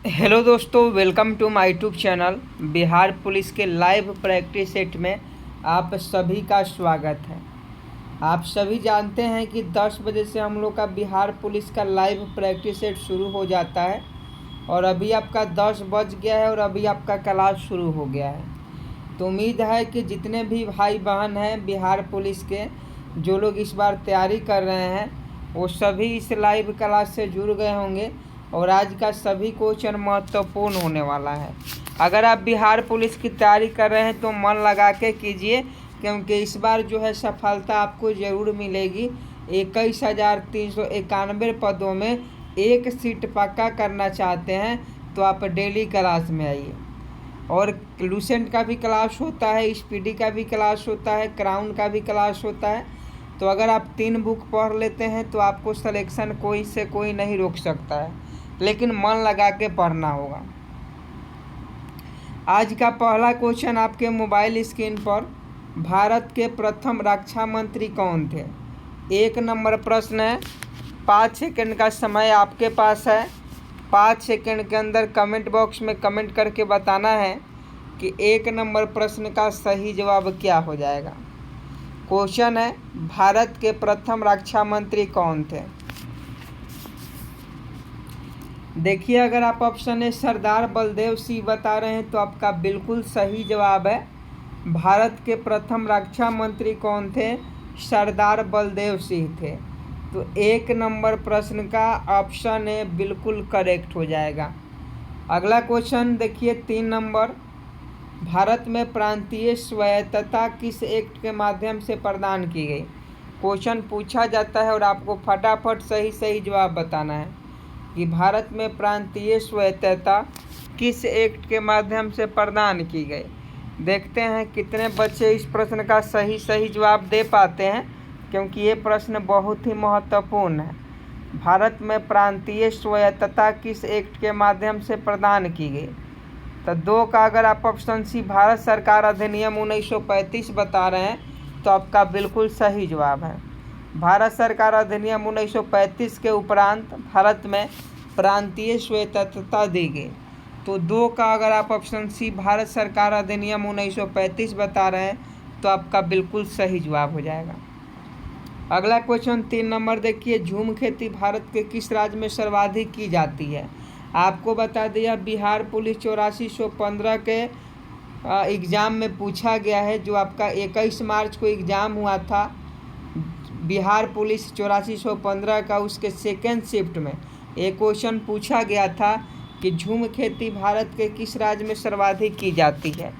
Hello दोस्तों, welcome to my YouTube channel. Bihar police के live practice set में आप सभी का स्वागत है। आप सभी जानते हैं कि 10 बजे से हम लोग का बिहार पुलिस का लाइव प्रैक्टिस सेट शुरू हो जाता है और अभी आपका 10 बज गया है और अभी आपका क्लास शुरू हो गया है। तो उम्मीद है कि जितने भी भाई बहन हैं बिहार पुलिस के, जो लोग इस बार तैयारी कर रहे हैं, वो सभी इस लाइव क्लास से जुड़ गए होंगे और आज का सभी क्वेश्चन महत्वपूर्ण होने वाला है। अगर आप बिहार पुलिस की तैयारी कर रहे हैं तो मन लगा के कीजिए, क्योंकि इस बार जो है सफलता आपको ज़रूर मिलेगी। 21,391 पदों में एक सीट पक्का करना चाहते हैं तो आप डेली क्लास में आइए। और लूसेंट का भी क्लास होता है, स्पीडी का भी क्लास होता है, क्राउन का भी क्लास होता है। तो अगर आप 3 बुक पढ़ लेते हैं तो आपको सिलेक्शन कोई से कोई नहीं रोक सकता है, लेकिन मन लगा के पढ़ना होगा। आज का पहला क्वेश्चन आपके मोबाइल स्क्रीन पर, भारत के प्रथम रक्षा मंत्री कौन थे? 1 नंबर प्रश्न है। 5 सेकंड का समय आपके पास है। 5 सेकंड के अंदर कमेंट बॉक्स में कमेंट करके बताना है कि 1 नंबर प्रश्न का सही जवाब क्या हो जाएगा। क्वेश्चन है, भारत के प्रथम रक्षा मंत्री कौन थे? देखिए, अगर आप ऑप्शन ए सरदार बलदेव सिंह बता रहे हैं तो आपका बिल्कुल सही जवाब है। भारत के प्रथम रक्षा मंत्री कौन थे? सरदार बलदेव सिंह थे। तो 1 नंबर प्रश्न का ऑप्शन ए बिल्कुल करेक्ट हो जाएगा। अगला क्वेश्चन देखिए, 3 नंबर, भारत में प्रांतीय स्वायत्तता किस एक्ट के माध्यम से प्रदान की गई? क्वेश्चन पूछा जाता है और आपको फटाफट सही जवाब बताना है कि भारत में प्रांतीय स्वायत्तता किस एक्ट के माध्यम से प्रदान की गई। देखते हैं कितने बच्चे इस प्रश्न का सही जवाब दे पाते हैं, क्योंकि ये प्रश्न बहुत ही महत्वपूर्ण है। भारत में प्रांतीय स्वायत्तता किस एक्ट के माध्यम से प्रदान की गई? तो 2 का अगर आप ऑप्शन सी भारत सरकार अधिनियम 1935 बता रहे हैं तो आपका बिल्कुल सही जवाब है। भारत सरकार अधिनियम 1935 के उपरांत भारत में प्रांतीय स्वायत्तता दी गई। तो 2 का अगर आप ऑप्शन सी भारत सरकार अधिनियम 1935 बता रहे हैं तो आपका बिल्कुल सही जवाब हो जाएगा। अगला क्वेश्चन 3 नंबर देखिए, झूम खेती भारत के किस राज्य में सर्वाधिक की जाती है? आपको बता दिया, बिहार पुलिस 8415 के एग्ज़ाम में पूछा गया है, जो आपका 21 मार्च को एग्ज़ाम हुआ था बिहार पुलिस 8415 का। उसके सेकेंड शिफ्ट में एक क्वेश्चन पूछा गया था कि झूम खेती भारत के किस राज्य में सर्वाधिक की जाती है।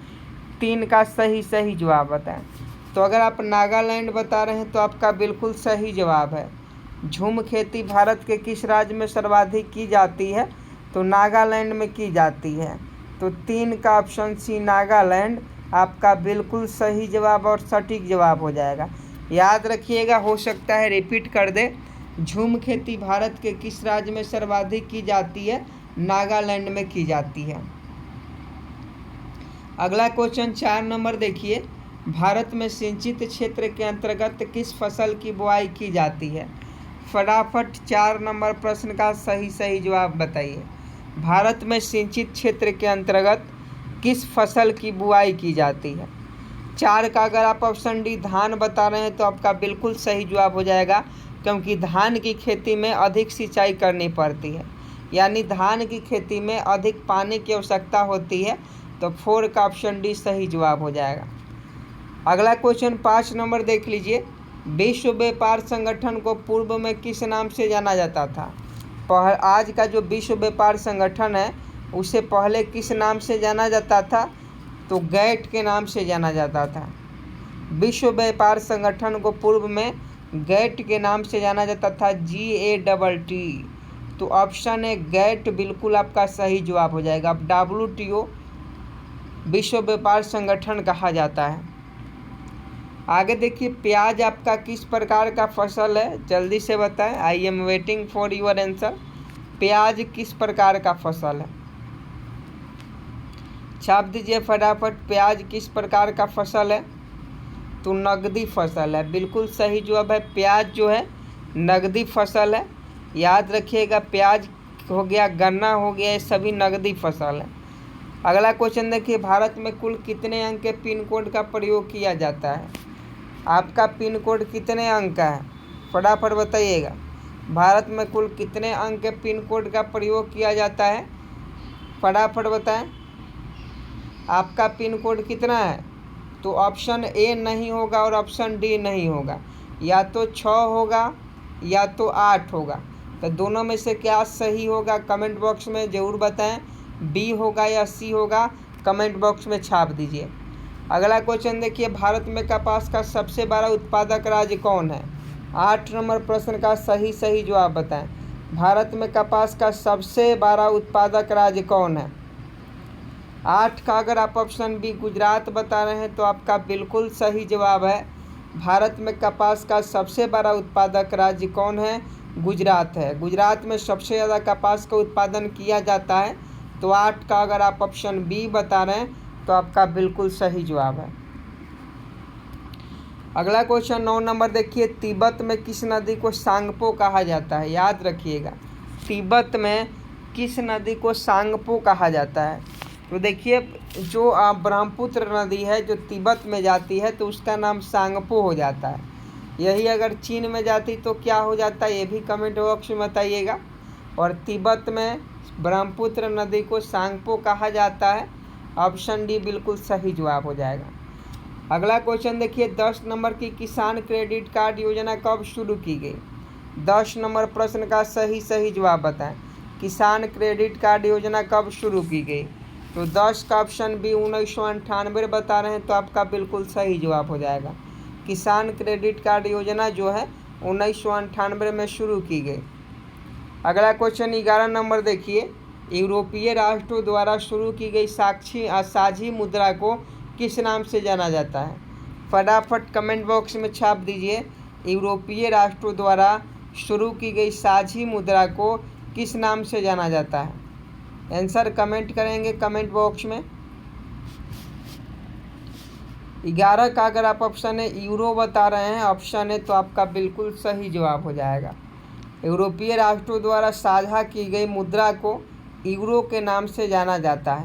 3 का सही जवाब बताएं। तो अगर आप नागालैंड बता रहे हैं तो आपका बिल्कुल सही जवाब है। झूम खेती भारत के किस राज्य में सर्वाधिक की जाती है? तो नागालैंड में की जाती है। तो 3 का ऑप्शन सी नागालैंड आपका बिल्कुल सही जवाब और सटीक जवाब हो जाएगा। याद रखिएगा, हो सकता है रिपीट कर दे। झूम खेती भारत के किस राज्य में सर्वाधिक की जाती है? नागालैंड में की जाती है। अगला क्वेश्चन 4 नंबर देखिए, भारत में सिंचित क्षेत्र के अंतर्गत किस फसल की बुआई की जाती है? फटाफट 4 नंबर प्रश्न का सही जवाब बताइए। भारत में सिंचित क्षेत्र के अंतर्गत किस फसल की बुआई की जाती है? 4 का अगर आप ऑप्शन डी धान बता रहे हैं तो आपका बिल्कुल सही जवाब हो जाएगा, क्योंकि धान की खेती में अधिक सिंचाई करनी पड़ती है, यानी धान की खेती में अधिक पानी की आवश्यकता होती है। तो 4 का ऑप्शन डी सही जवाब हो जाएगा। अगला क्वेश्चन 5 नंबर देख लीजिए, विश्व व्यापार संगठन को पूर्व में किस नाम से जाना जाता था? आज का जो विश्व व्यापार संगठन है उसे पहले किस नाम से जाना जाता था? तो गैट के नाम से जाना जाता था। विश्व व्यापार संगठन को पूर्व में गैट के नाम से जाना जाता था, GATT। तो ऑप्शन है गैट बिल्कुल आपका सही जवाब हो जाएगा। अब WTO विश्व व्यापार संगठन कहा जाता है। आगे देखिए, प्याज आपका किस प्रकार का फसल है? जल्दी से बताएं, I am waiting for your answer. प्याज किस प्रकार का फसल है? छाप दीजिए फटाफट। प्याज किस प्रकार का फसल है? तो नकदी फसल है। बिल्कुल सही जवाब है। प्याज जो है नकदी फसल है। याद रखिएगा, प्याज हो गया, गन्ना हो गया, ये सभी नकदी फसल है। अगला क्वेश्चन देखिए, भारत में कुल कितने अंक के पिन कोड का प्रयोग किया जाता है? आपका पिन कोड कितने अंक का है? फटाफट बताइएगा। भारत में कुल कितने अंक के पिन कोड का प्रयोग किया जाता है? फटाफट बताएं। आपका पिन कोड कितना है? तो ऑप्शन ए नहीं होगा और ऑप्शन डी नहीं होगा, या तो 6 होगा या तो 8 होगा। तो दोनों में से क्या सही होगा कमेंट बॉक्स में ज़रूर बताएं। बी होगा या सी होगा, कमेंट बॉक्स में छाप दीजिए। अगला क्वेश्चन देखिए, भारत में कपास का सबसे बड़ा उत्पादक राज्य कौन है? 8 नंबर प्रश्न का सही जवाब बताएं। भारत में कपास का सबसे बड़ा उत्पादक राज्य कौन है? 8 का अगर आप ऑप्शन बी गुजरात बता रहे हैं तो आपका बिल्कुल सही जवाब है। भारत में कपास का सबसे बड़ा उत्पादक राज्य कौन है? गुजरात है। गुजरात में सबसे ज़्यादा कपास का उत्पादन किया जाता है। तो 8 का अगर आप ऑप्शन बी बता रहे हैं तो आपका बिल्कुल सही जवाब है। अगला क्वेश्चन 9 नंबर देखिए, तिब्बत में किस नदी को सांगपो कहा जाता है? याद रखिएगा, तिब्बत में किस नदी को सांगपो कहा जाता है? तो देखिए, जो ब्रह्मपुत्र नदी है जो तिब्बत में जाती है तो उसका नाम सांगपो हो जाता है। यही अगर चीन में जाती तो क्या हो जाता है, ये भी कमेंट बॉक्स में बताइएगा। और तिब्बत में ब्रह्मपुत्र नदी को सांगपो कहा जाता है। ऑप्शन डी बिल्कुल सही जवाब हो जाएगा। अगला क्वेश्चन देखिए, 10 नंबर की किसान क्रेडिट कार्ड योजना कब शुरू की गई? 10 नंबर प्रश्न का सही जवाब बताएं। किसान क्रेडिट कार्ड योजना कब शुरू की गई? तो 10 का ऑप्शन बी 1998 बता रहे हैं तो आपका बिल्कुल सही जवाब हो जाएगा। किसान क्रेडिट कार्ड योजना जो है 1998 में शुरू की गई। अगला क्वेश्चन 11 नंबर देखिए, यूरोपीय राष्ट्रों द्वारा शुरू की गई साझी मुद्रा को किस नाम से जाना जाता है? फटाफट कमेंट बॉक्स में छाप दीजिए। यूरोपीय राष्ट्रों द्वारा शुरू की गई साझी मुद्रा को किस नाम से जाना जाता है? आंसर कमेंट करेंगे कमेंट बॉक्स में। 11 का अगर आप ऑप्शन है यूरो बता रहे हैं ऑप्शन है तो आपका बिल्कुल सही जवाब हो जाएगा। यूरोपीय राष्ट्रों द्वारा साझा की गई मुद्रा को यूरो के नाम से जाना जाता है।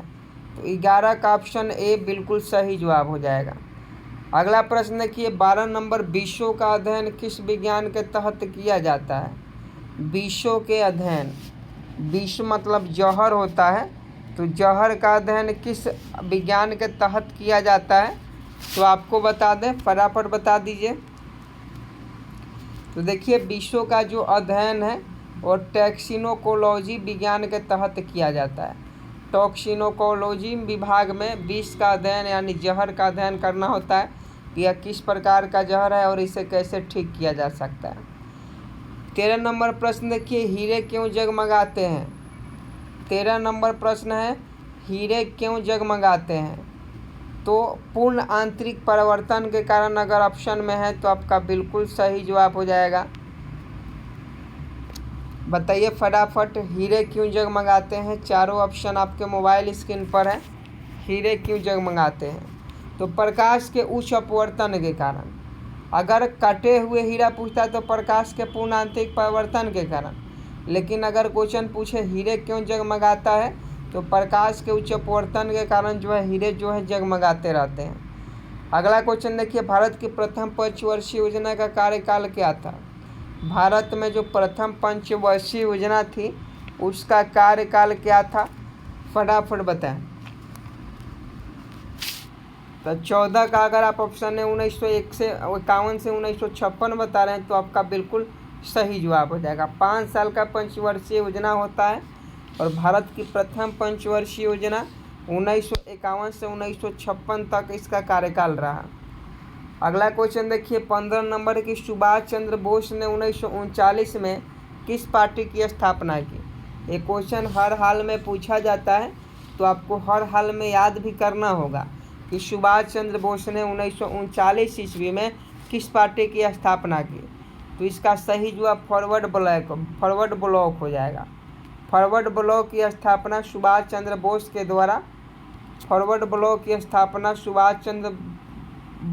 तो 11 का ऑप्शन ए बिल्कुल सही जवाब हो जाएगा। अगला प्रश्न देखिए, 12 नंबर, विषों का अध्ययन किस विज्ञान के तहत किया जाता है? विषों के अध्ययन, विष मतलब जहर होता है, तो जहर का अध्ययन किस विज्ञान के तहत किया जाता है? तो आपको बता दें, फटाफट बता दीजिए। तो देखिए, विषों का जो अध्ययन है और टॉक्सिनोकोलॉजी विज्ञान के तहत किया जाता है। टॉक्सिनोकोलॉजी विभाग में विष का अध्ययन यानी जहर का अध्ययन करना होता है कि यह किस प्रकार का जहर है और इसे कैसे ठीक किया जा सकता है। 13 नंबर प्रश्न देखिए, हीरे क्यों जगमगाते हैं? 13 नंबर प्रश्न है, हीरे क्यों जगमगाते हैं? तो पूर्ण आंतरिक परिवर्तन के कारण अगर ऑप्शन में है तो आपका बिल्कुल सही जवाब हो जाएगा। बताइए फटाफट, हीरे क्यों जगमगाते हैं? चारों ऑप्शन आपके मोबाइल स्क्रीन पर है। हीरे क्यों जगमगाते हैं? तो प्रकाश के उच्च अपवर्तन के कारण। अगर कटे हुए हीरा पूछता है तो प्रकाश के पूर्ण आंतरिक परिवर्तन के कारण, लेकिन अगर क्वेश्चन पूछे हीरे क्यों जगमगाता है तो प्रकाश के उच्च अपवर्तन के कारण जो है हीरे जो है जगमगाते रहते हैं। अगला क्वेश्चन देखिए, भारत की प्रथम पंचवर्षीय योजना का कार्यकाल क्या था? भारत में जो प्रथम पंचवर्षीय योजना थी उसका कार्यकाल क्या था? फटाफट बताएं। तो 14 का अगर आप ऑप्शन है 1951 से 1956 बता रहे हैं तो आपका बिल्कुल सही जवाब हो जाएगा। 5 साल का पंचवर्षीय योजना होता है और भारत की प्रथम पंचवर्षीय योजना 1951 से 1956 तक इसका कार्यकाल रहा। अगला क्वेश्चन देखिए, 15 नंबर की, सुभाष चंद्र बोस ने 1939 में किस पार्टी की स्थापना की? ये क्वेश्चन हर हाल में पूछा जाता है तो आपको हर हाल में याद भी करना होगा कि सुभाष चंद्र बोस ने 1939 ईस्वी में किस पार्टी की स्थापना की। तो इसका सही जवाब फॉरवर्ड ब्लॉक हो जाएगा। फॉरवर्ड ब्लॉक की स्थापना सुभाष चंद्र बोस के द्वारा फॉरवर्ड ब्लॉक की स्थापना सुभाष चंद्र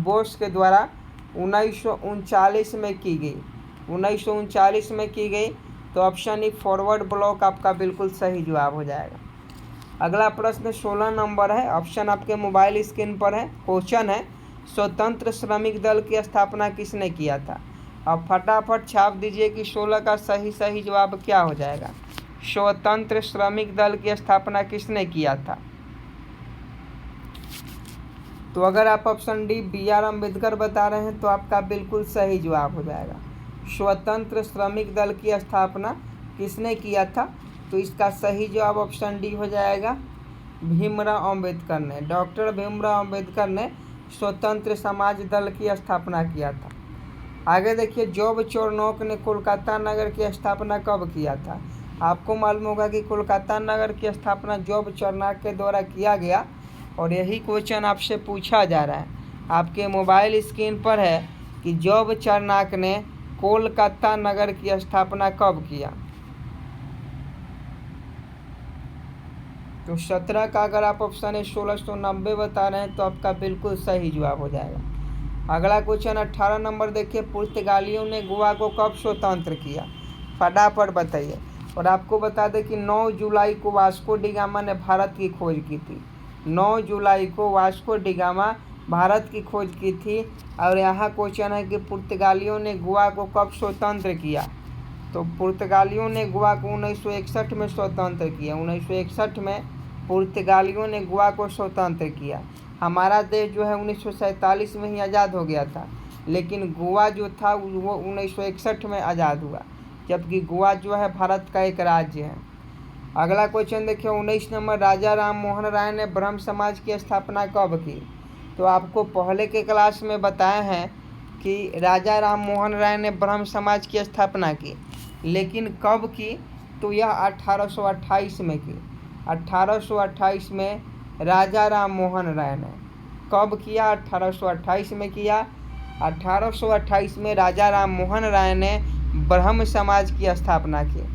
बोस के द्वारा 1939 में की गई। 1939 में की गई तो ऑप्शन ई फॉरवर्ड ब्लॉक आपका बिल्कुल सही जवाब हो जाएगा। अगला प्रश्न 16 नंबर है, ऑप्शन आपके मोबाइल स्क्रीन पर है। क्वेश्चन है स्वतंत्र श्रमिक दल की स्थापना किसने किया था। अब फटाफट छाप दीजिए कि 16 का सही जवाब क्या हो जाएगा। स्वतंत्र श्रमिक दल की स्थापना किसने किया था। तो अगर आप ऑप्शन डी BR अम्बेडकर बता रहे हैं तो आपका बिल्कुल सही जवाब हो जाएगा। स्वतंत्र श्रमिक दल की स्थापना किसने किया था, तो इसका सही जवाब ऑप्शन डी हो जाएगा, भीमराव अम्बेडकर ने। डॉक्टर भीमराव अम्बेडकर ने स्वतंत्र समाज दल की स्थापना किया था। आगे देखिए, जॉब चोरनॉक ने कोलकाता नगर की स्थापना कब किया था। आपको मालूम होगा कि कोलकाता नगर की स्थापना जॉब चोरनॉक के द्वारा किया गया, और यही क्वेश्चन आपसे पूछा जा रहा है। आपके मोबाइल स्क्रीन पर है कि जॉब चोरनॉक ने कोलकाता नगर की स्थापना कब किया। तो 17 का अगर आप ऑप्शन है 1690 बता रहे हैं तो आपका बिल्कुल सही जवाब हो जाएगा। अगला क्वेश्चन 18 नंबर देखिए, पुर्तगालियों ने गोवा को कब स्वतंत्र किया, फटाफट बताइए। और आपको बता दें कि 9 जुलाई को वास्को डी गामा ने भारत की खोज की थी। 9 जुलाई को वास्को डी गामा भारत की खोज की थी। और यहाँ क्वेश्चन है कि पुर्तगालियों ने गोवा को कब स्वतंत्र किया। तो पुर्तगालियों ने गोवा को 1961 में स्वतंत्र किया। 1961 में पुर्तगालियों ने गोवा को स्वतंत्र किया। हमारा देश जो है 1947 में ही आज़ाद हो गया था, लेकिन गोवा जो था वो 1961 में आज़ाद हुआ, जबकि गोवा जो है भारत का एक राज्य है। अगला क्वेश्चन देखिए 19 नंबर, राजा राम मोहन राय ने ब्रह्म समाज की स्थापना कब की। तो आपको पहले के क्लास में बताए हैं कि राजा राम मोहन राय ने ब्रह्म समाज की स्थापना की, लेकिन कब की, तो यह 1828 में की। 1828 में राजा राम मोहन राय ने कब किया, 1828 में किया। 1828 में राजा राम मोहन राय ने ब्रह्म समाज की स्थापना की।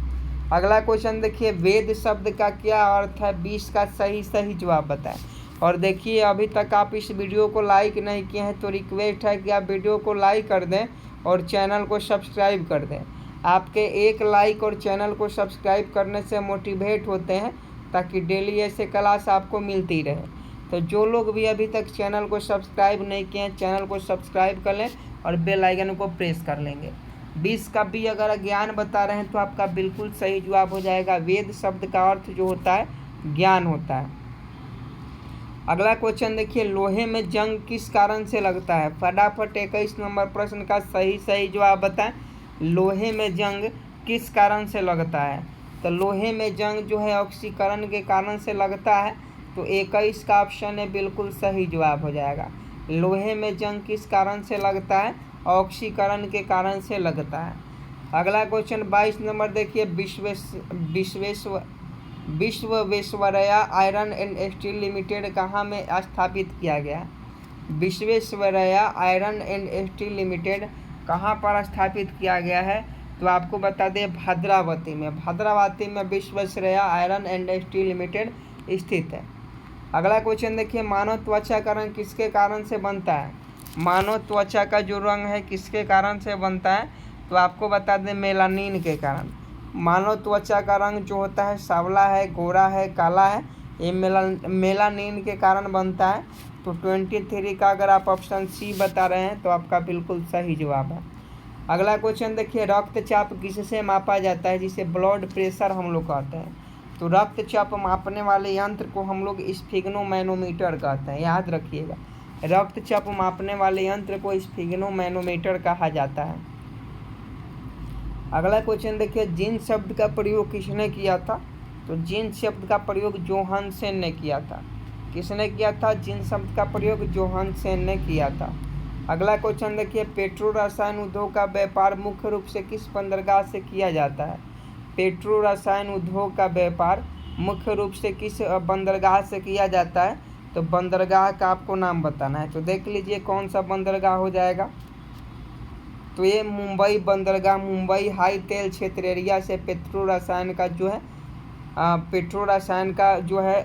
अगला क्वेश्चन देखिए, वेद शब्द का क्या अर्थ है, 20 का सही जवाब बताएं। और देखिए, अभी तक आप इस वीडियो को लाइक नहीं किए हैं तो रिक्वेस्ट है कि आप वीडियो को लाइक कर दें और चैनल को सब्सक्राइब कर दें। आपके एक लाइक और चैनल को सब्सक्राइब करने से मोटिवेट होते हैं, ताकि डेली ऐसे क्लास आपको मिलती रहे। तो जो लोग भी अभी तक चैनल को सब्सक्राइब नहीं किए हैं, चैनल को सब्सक्राइब कर लें और बेल आइकन को प्रेस कर लेंगे। 20 का भी अगर ज्ञान बता रहे हैं तो आपका बिल्कुल सही जवाब हो जाएगा। वेद शब्द का अर्थ जो होता है ज्ञान होता है। अगला क्वेश्चन देखिए, लोहे में जंग किस कारण से लगता है। फटाफट 21 नंबर प्रश्न का सही जवाब बताएं। लोहे में जंग किस कारण से लगता है। तो लोहे में जंग जो है ऑक्सीकरण के कारण से लगता है। तो 21 का ऑप्शन है बिल्कुल सही जवाब हो जाएगा। लोहे में जंग किस कारण से लगता है, ऑक्सीकरण के कारण से लगता है। अगला क्वेश्चन 22 नंबर देखिए, Visvesvaraya iron and steel limited कहाँ में स्थापित किया गया। Visvesvaraya iron and steel limited कहाँ पर स्थापित किया गया है। तो आपको बता दें भद्रावती में Visvesvaraya iron and steel limited स्थित है। अगला क्वेश्चन देखिए, मानव त्वचा का रंग किसके कारण से बनता है। मानव त्वचा का जो रंग है किसके कारण से बनता है। तो आपको बता दें मेलानिन के कारण। मानव त्वचा का रंग जो होता है सांवला है, गोरा है, काला है, ये मेलानिन के कारण बनता है। तो 23 का अगर आप ऑप्शन सी बता रहे हैं तो आपका बिल्कुल सही जवाब है। अगला क्वेश्चन देखिए, रक्तचाप किससे मापा जाता है, जिसे ब्लड प्रेशर हम लोग कहते हैं। तो रक्तचाप मापने वाले यंत्र को हम लोग स्फिग्नोमैनोमीटर कहते हैं, याद रखिएगा। रक्तचाप मापने वाले यंत्र को स्फिग्नोमैनोमीटर कहा जाता है। अगला क्वेश्चन देखिए, जिन शब्द का प्रयोग किसने किया था। तो जिन शब्द का प्रयोग जोहानसेन ने किया था। किसने किया था, जिन शब्द का प्रयोग जोहानसेन ने किया था। अगला क्वेश्चन देखिए, पेट्रो रसायन उद्योग का व्यापार मुख्य रूप से किस बंदरगाह से किया जाता है। पेट्रो रसायन उद्योग का व्यापार मुख्य रूप से किस बंदरगाह से किया जाता है। तो बंदरगाह का आपको नाम बताना है। तो देख लीजिए कौन सा बंदरगाह हो जाएगा। तो ये मुंबई बंदरगाह, मुंबई हाई तेल क्षेत्र एरिया से पेट्रो रसायन का जो है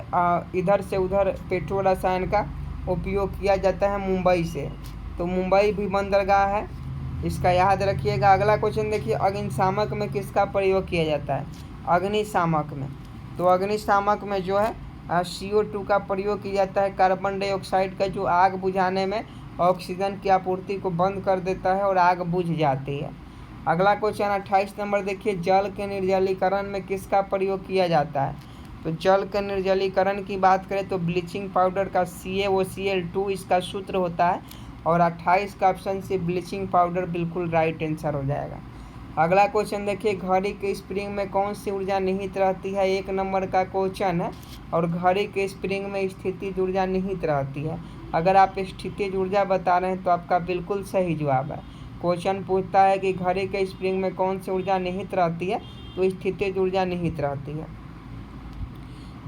इधर से उधर पेट्रो रसायन का उपयोग किया जाता है मुंबई से। तो मुंबई भी बंदरगाह है। इसका याद रखिएगा। अगला क्वेश्चन देखिए, अग्निशामक में किसका प्रयोग किया जाता है? अग्निशामक में, तो अग्निशामक में जो है CO2 का प्रयोग किया जाता है। कार्बन डाइऑक्साइड का जो आग बुझाने में ऑक्सीजन की आपूर्ति को बंद कर देता है और आग बुझ जाती है। अगला क्वेश्चन 28 नंबर देखिए, जल के निर्जलीकरण में किसका प्रयोग किया जाता है? तो जल के निर्जलीकरण की बात करें तो ब्लीचिंग पाउडर का CaOCl2 इसका सूत्र होता है, और 28 का ऑप्शन सी ब्लीचिंग पाउडर बिल्कुल राइट आंसर हो जाएगा। अगला क्वेश्चन देखिए, घड़ी के स्प्रिंग में कौन सी ऊर्जा निहित रहती है? 1 नंबर का क्वेश्चन है, और घड़ी के स्प्रिंग में स्थितिज ऊर्जा निहित रहती है। अगर आप स्थितिज ऊर्जा बता रहे हैं तो आपका बिल्कुल सही जवाब है। क्वेश्चन पूछता है कि घड़ी के स्प्रिंग में कौन सी ऊर्जा निहित रहती है, तो स्थितिज ऊर्जा निहित रहती है।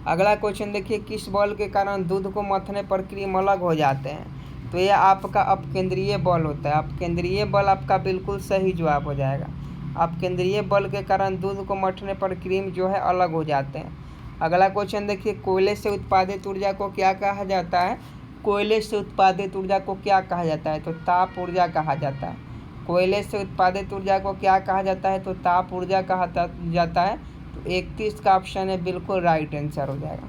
अगला क्वेश्चन देखिए, किस बल के कारण दूध को मथने पर क्रीम अलग हो जाते हैं? तो ये आपका अपकेंद्रीय बल होता है। अपकेंद्रीय बल आपका बिल्कुल सही जवाब हो जाएगा। अपकेंद्रीय बल के कारण दूध को मथने पर क्रीम जो है अलग हो जाते हैं। अगला क्वेश्चन देखिए, कोयले से उत्पादित ऊर्जा को क्या कहा जाता है? कोयले से उत्पादित ऊर्जा को क्या कहा जाता है? तो ताप ऊर्जा कहा जाता है। कोयले से उत्पादित ऊर्जा को क्या कहा जाता है? तो ताप ऊर्जा कहा जाता है। तो 31 का ऑप्शन है बिल्कुल राइट आंसर हो जाएगा।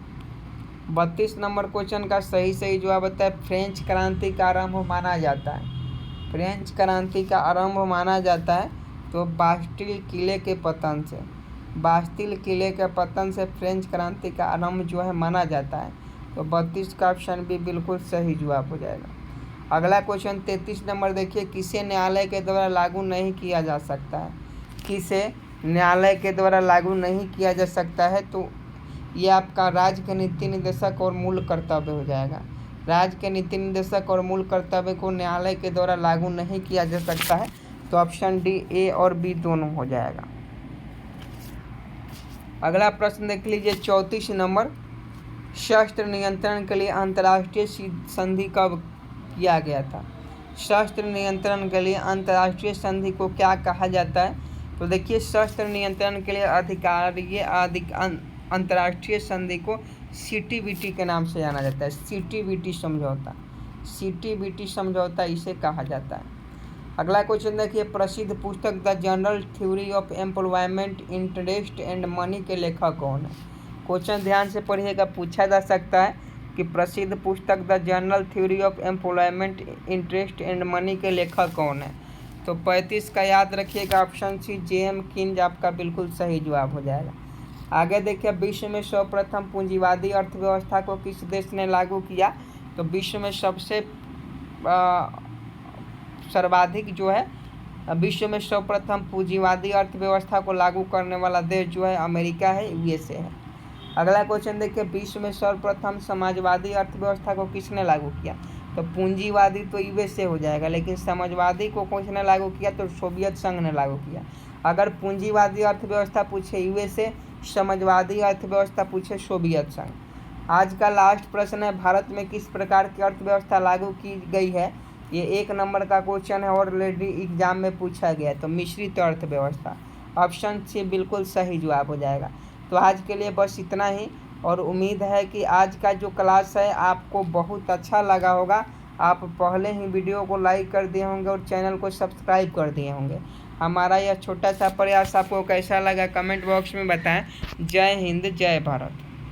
32 नंबर क्वेश्चन का सही जवाब होता है, फ्रेंच क्रांति का आरंभ माना जाता है। फ्रेंच क्रांति का आरंभ माना जाता है तो बास्टिल किले के पतन से। बास्टिल किले के पतन से फ्रेंच क्रांति का आरंभ जो है माना जाता है। तो 32 का ऑप्शन भी बिल्कुल सही जवाब हो जाएगा। अगला क्वेश्चन 33 नंबर देखिए, किसे न्यायालय के द्वारा लागू नहीं किया जा सकता है? किसे न्यायालय के द्वारा लागू नहीं किया जा सकता है? तो ये आपका राज्य के नीति निर्देशक और मूल कर्तव्य हो जाएगा। राज्य के नीति निर्देशक और मूल कर्तव्य को न्यायालय के द्वारा लागू नहीं किया जा सकता है। तो ऑप्शन डी A और B दोनों हो जाएगा। अगला प्रश्न देख लीजिए 34 नंबर, शस्त्र नियंत्रण के लिए अंतर्राष्ट्रीय संधि कब किया गया था? शस्त्र नियंत्रण के लिए अंतर्राष्ट्रीय संधि को क्या कहा जाता है? तो देखिए, शस्त्र नियंत्रण के लिए अधिकारीय अंतर्राष्ट्रीय संधि को CTBT के नाम से जाना जाता है। CTBT समझौता, CTBT समझौता इसे कहा जाता है। अगला क्वेश्चन देखिए, प्रसिद्ध पुस्तक the general theory of employment interest and money के लेखक कौन है? क्वेश्चन ध्यान से पढ़िएगा, पूछा जा सकता है कि प्रसिद्ध पुस्तक the general theory of employment interest and money के लेखक कौन है? तो 35 का याद रखिएगा, ऑप्शन सी J.M. किन्ज आपका बिल्कुल सही जवाब हो जाएगा। आगे देखिए, विश्व में सर्वप्रथम पूंजीवादी अर्थव्यवस्था को किस देश ने लागू किया? तो विश्व में सबसे सर्वाधिक जो है विश्व में सर्वप्रथम पूंजीवादी अर्थव्यवस्था को लागू करने वाला देश जो है अमेरिका है, USA है। अगला क्वेश्चन देखिए, विश्व में सर्वप्रथम समाजवादी अर्थव्यवस्था को किसने लागू किया? तो पूंजीवादी तो USA हो जाएगा, लेकिन समाजवादी को किसने लागू किया? तो सोवियत संघ ने लागू किया। अगर पूंजीवादी अर्थव्यवस्था पूछे USA, समाजवादी अर्थव्यवस्था पूछे सोवियत संघ। आज का लास्ट प्रश्न है, भारत में किस प्रकार की अर्थव्यवस्था लागू की गई है? ये 1 नंबर का क्वेश्चन है, ऑलरेडी एग्जाम में पूछा गया है। तो मिश्रित अर्थव्यवस्था, ऑप्शन सी बिल्कुल सही जवाब हो जाएगा। तो आज के लिए बस इतना ही, और उम्मीद है कि आज का जो क्लास है आपको बहुत अच्छा लगा होगा। आप पहले ही वीडियो को लाइक कर दिए होंगे और चैनल को सब्सक्राइब कर दिए होंगे। हमारा यह छोटा सा प्रयास आपको कैसा लगा कमेंट बॉक्स में बताएं। जय हिंद, जय भारत।